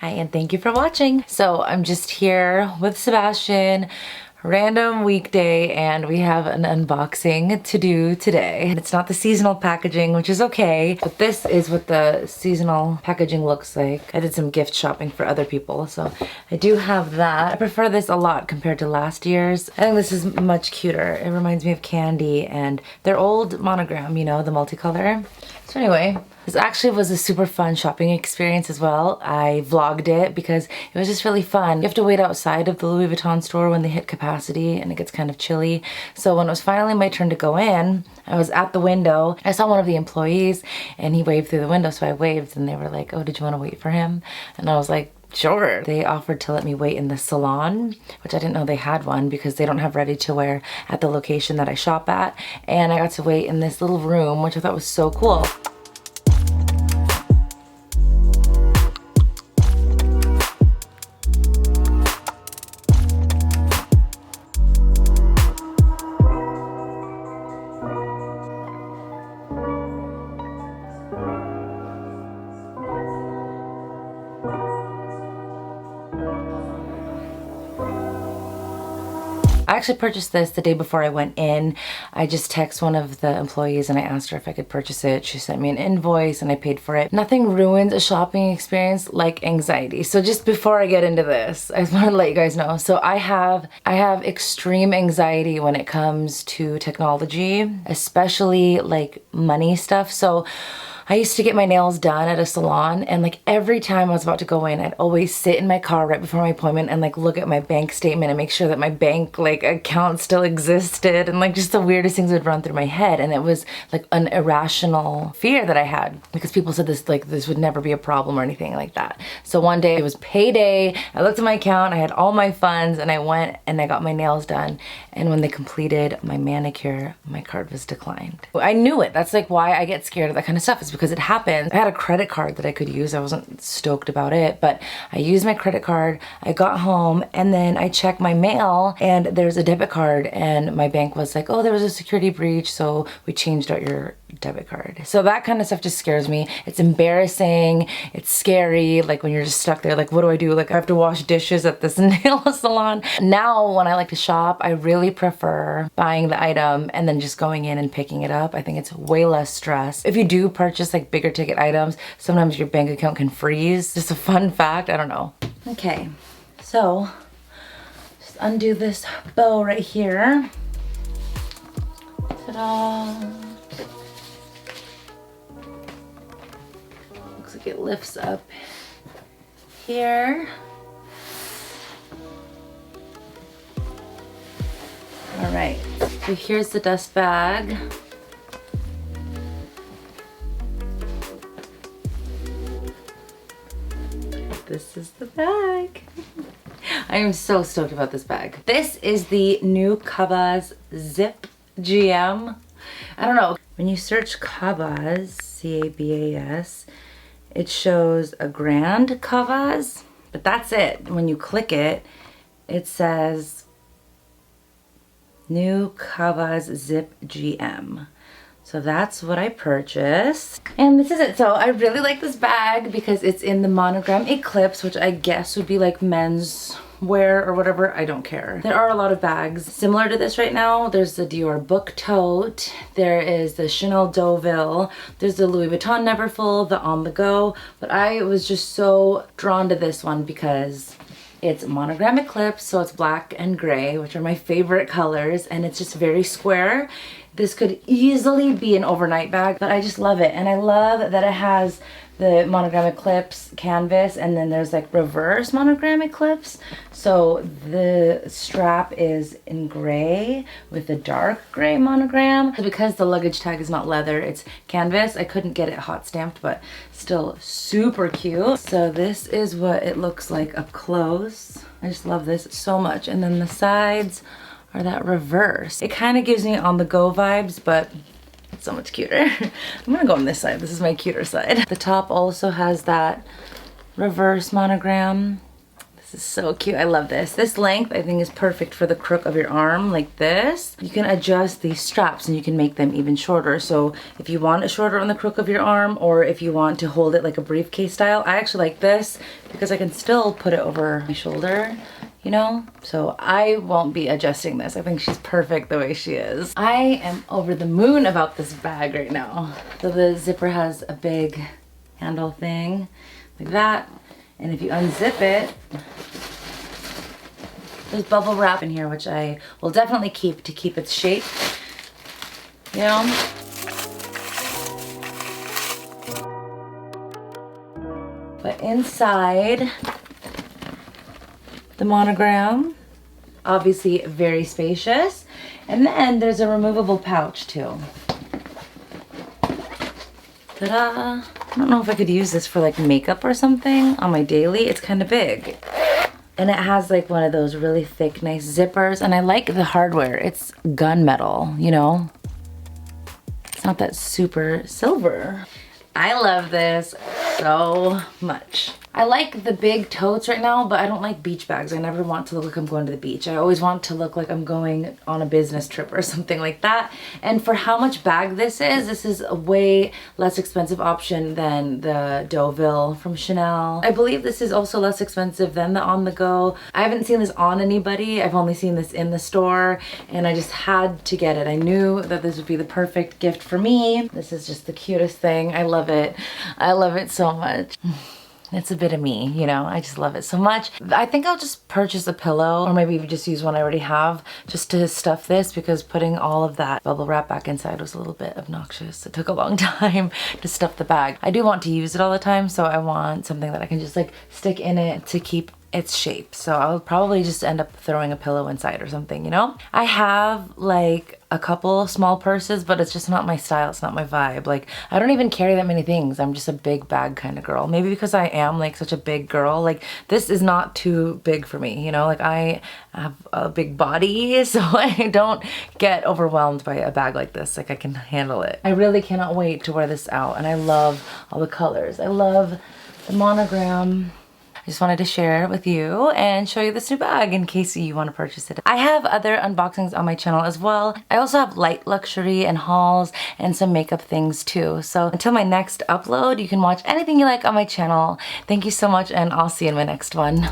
Hi, and thank you for watching. So I'm just here with Sebastian, random weekday, and we have an unboxing to do today. It's not the seasonal packaging, which is okay, but this is what the seasonal packaging looks like. I did some gift shopping for other people, so I do have that. I prefer this a lot compared to last year's. I think this is much cuter. It reminds me of candy and their old monogram, you know, the multicolor. So anyway, this actually was a super fun shopping experience as well. I vlogged it because it was just really fun. You have to wait outside of the Louis Vuitton store when they hit capacity and it gets kind of chilly. So when it was finally my turn to go in, I was at the window. I saw one of the employees and he waved through the window, so I waved and they were like, "Oh, did you want to wait for him?" And I was like, sure. They offered to let me wait in the salon, which I didn't know they had one because they don't have ready to wear at the location that I shop at. And I got to wait in this little room, which I thought was so cool. I actually purchased this the day before I went in. I just texted one of the employees and I asked her if I could purchase it. She sent me an invoice and I paid for it. Nothing ruins a shopping experience like anxiety. So just before I get into this, I just want to let you guys know. So I have extreme anxiety when it comes to technology, especially like money stuff. So I used to get my nails done at a salon, and like every time I was about to go in, I'd always sit in my car right before my appointment and like look at my bank statement and make sure that my bank like account still existed, and like just the weirdest things would run through my head. And it was like an irrational fear that I had because people said this would never be a problem or anything like that. So one day it was payday, I looked at my account, I had all my funds, and I went and I got my nails done. And when they completed my manicure, my card was declined. I knew it. That's like why I get scared of that kind of stuff, is because it happens. I had a credit card that I could use. I wasn't stoked about it, but I used my credit card. I got home and then I checked my mail and there's a debit card, and my bank was like, "Oh, there was a security breach, so we changed out your debit card." So that kind of stuff just scares me. It's embarrassing. It's scary. Like when you're just stuck there, like, what do I do? Like I have to wash dishes at this nail salon. Now when I like to shop, I really prefer buying the item and then just going in and picking it up. I think it's way less stress. If you do purchase like bigger ticket items, sometimes your bank account can freeze. Just a fun fact. I don't know. Okay, so just undo this bow right here. Ta-da! Looks like it lifts up here. All right, so here's the dust bag. This is the bag. I am so stoked about this bag. This is the new Cabas Zip GM. I don't know, when you search Cabas, C-A-B-A-S, it shows a Grand Cabas, but that's it. When you click it, it says new Cabas Zip GM. So that's what I purchased. And this is it. So I really like this bag because it's in the monogram Eclipse, which I guess would be like men's wear or whatever. I don't care. There are a lot of bags similar to this right now. There's the Dior Book Tote. There is the Chanel Deauville. There's the Louis Vuitton Neverfull, the On The Go. But I was just so drawn to this one because it's monogram Eclipse, so it's black and gray, which are my favorite colors, and it's just very square. This could easily be an overnight bag, but I just love it. And I love that it has the monogram Eclipse canvas, and then there's like reverse monogram Eclipse. So the strap is in gray with a dark gray monogram. Because the luggage tag is not leather, it's canvas. I couldn't get it hot stamped, but still super cute. So this is what it looks like up close. I just love this so much. And then the sides are that reverse. It kind of gives me On The Go vibes, but it's so much cuter. I'm gonna go on this side. This is my cuter side. The top also has that reverse monogram. This This is so cute. I love this. This length I think is perfect for the crook of your arm, like this. You can adjust these straps and you can make them even shorter. So if you want it shorter on the crook of your arm, or if you want to hold it like a briefcase style, I actually like this because I can still put it over my shoulder, you know? So I won't be adjusting this. I think she's perfect the way she is. I am over the moon about this bag right now. So the zipper has a big handle thing like that. And if you unzip it, there's bubble wrap in here, which I will definitely keep to keep its shape, you know? But inside, the monogram, obviously very spacious. And then there's a removable pouch too. Ta-da! I don't know if I could use this for like makeup or something on my daily. It's kind of big. And it has like one of those really thick, nice zippers. And I like the hardware. It's gunmetal, you know? It's not that super silver. I love this so much. I like the big totes right now, but I don't like beach bags. I never want to look like I'm going to the beach. I always want to look like I'm going on a business trip or something like that. And for how much bag this is a way less expensive option than the Deauville from Chanel. I believe this is also less expensive than the On The Go. I haven't seen this on anybody. I've only seen this in the store, and I just had to get it. I knew that this would be the perfect gift for me. This is just the cutest thing. I love it. I love it so much. It's a bit of me, you know, I just love it so much. I think I'll just purchase a pillow, or maybe just use one I already have just to stuff this, because putting all of that bubble wrap back inside was a little bit obnoxious. It took a long time to stuff the bag. I do want to use it all the time, so I want something that I can just like stick in it to keep its shape. So I'll probably just end up throwing a pillow inside or something, you know? I have like a couple small purses, but it's just not my style. It's not my vibe. Like, I don't even carry that many things. I'm just a big bag kind of girl. Maybe because I am like such a big girl. Like, this is not too big for me, you know? Like, I have a big body, so I don't get overwhelmed by a bag like this. Like, I can handle it. I really cannot wait to wear this out, and I love all the colors. I love the monogram. I just wanted to share it with you and show you this new bag in case you want to purchase it. I have other unboxings on my channel as well. I also have light luxury and hauls and some makeup things too. So until my next upload, you can watch anything you like on my channel. Thank you so much, and I'll see you in my next one.